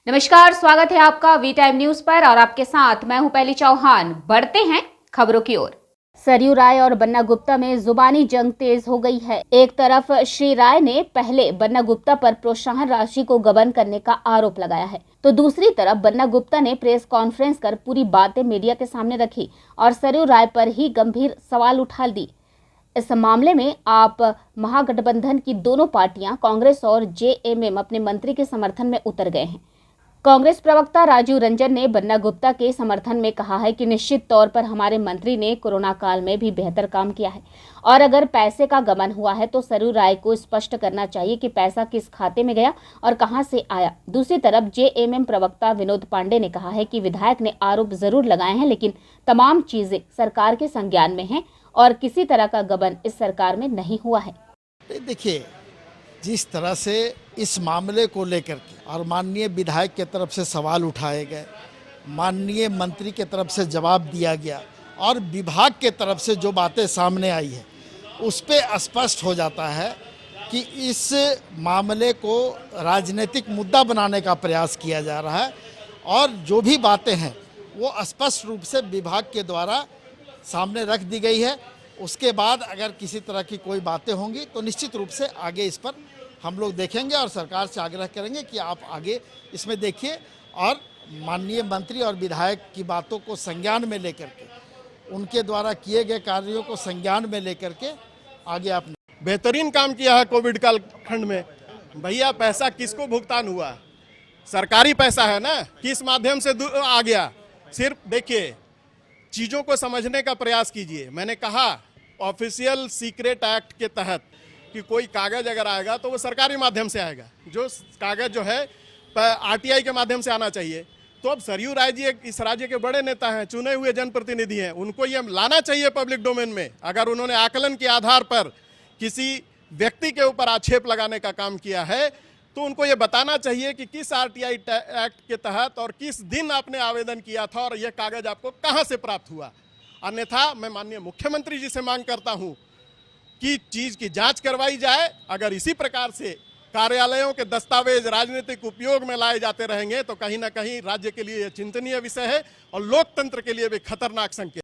नमस्कार, स्वागत है आपका वी टाइम न्यूज पर और आपके साथ मैं हूं पहली चौहान। बढ़ते हैं खबरों की ओर। सरयू राय और बन्ना गुप्ता में जुबानी जंग तेज हो गई है। एक तरफ श्री राय ने पहले बन्ना गुप्ता पर प्रोत्साहन राशि को गबन करने का आरोप लगाया है, तो दूसरी तरफ बन्ना गुप्ता ने प्रेस कॉन्फ्रेंस कर पूरी बातें मीडिया के सामने रखी और सरयू राय पर ही गंभीर सवाल उठा दी। इस मामले में आप महागठबंधन की दोनों पार्टियां कांग्रेस और जेएमएम अपने मंत्री के समर्थन में उतर गए हैं। कांग्रेस प्रवक्ता राजीव रंजन ने बन्ना गुप्ता के समर्थन में कहा है कि निश्चित तौर पर हमारे मंत्री ने कोरोना काल में भी बेहतर काम किया है और अगर पैसे का गबन हुआ है तो सरयू राय को स्पष्ट करना चाहिए कि पैसा किस खाते में गया और कहां से आया। दूसरी तरफ जेएमएम प्रवक्ता विनोद पांडे ने कहा है कि विधायक ने आरोप जरूर लगाए हैं, लेकिन तमाम चीजें सरकार के संज्ञान में हैं और किसी तरह का गबन इस सरकार में नहीं हुआ है। देखिए, जिस तरह से इस मामले को लेकर के और माननीय विधायक के तरफ से सवाल उठाए गए, माननीय मंत्री के तरफ से जवाब दिया गया और विभाग के तरफ से जो बातें सामने आई है, उस पे स्पष्ट हो जाता है कि इस मामले को राजनीतिक मुद्दा बनाने का प्रयास किया जा रहा है और जो भी बातें हैं वो स्पष्ट रूप से विभाग के द्वारा सामने रख दी गई है। उसके बाद अगर किसी तरह की कोई बातें होंगी तो निश्चित रूप से आगे इस पर हम लोग देखेंगे और सरकार से आग्रह करेंगे कि आप आगे इसमें देखिए और माननीय मंत्री और विधायक की बातों को संज्ञान में लेकर के, उनके द्वारा किए गए कार्यों को संज्ञान में लेकर के आगे आप बेहतरीन काम किया है। कोविड काल खंड में भैया पैसा किसको भुगतान हुआ? सरकारी पैसा है ना, किस माध्यम से आ गया? सिर्फ देखिए, चीज़ों को समझने का प्रयास कीजिए। मैंने कहा ऑफिशियल सीक्रेट एक्ट के तहत कि कोई कागज़ अगर आएगा तो वो सरकारी माध्यम से आएगा, जो कागज़ जो है आरटीआई के माध्यम से आना चाहिए। तो अब सरयू राय जी इस राज्य के बड़े नेता हैं, चुने हुए जनप्रतिनिधि हैं, उनको ये लाना चाहिए पब्लिक डोमेन में। अगर उन्होंने आकलन के आधार पर किसी व्यक्ति के ऊपर आक्षेप लगाने का काम किया है तो उनको ये बताना चाहिए कि किस आरटीआई एक्ट के तहत और किस दिन आपने आवेदन किया था और यह कागज़ आपको कहां से प्राप्त हुआ। अन्यथा मैं माननीय मुख्यमंत्री जी से मांग करता हूं कि चीज़ की जांच करवाई जाए। अगर इसी प्रकार से कार्यालयों के दस्तावेज राजनीतिक उपयोग में लाए जाते रहेंगे तो कहीं ना कहीं राज्य के लिए यह चिंतनीय विषय है और लोकतंत्र के लिए भी खतरनाक संकेत।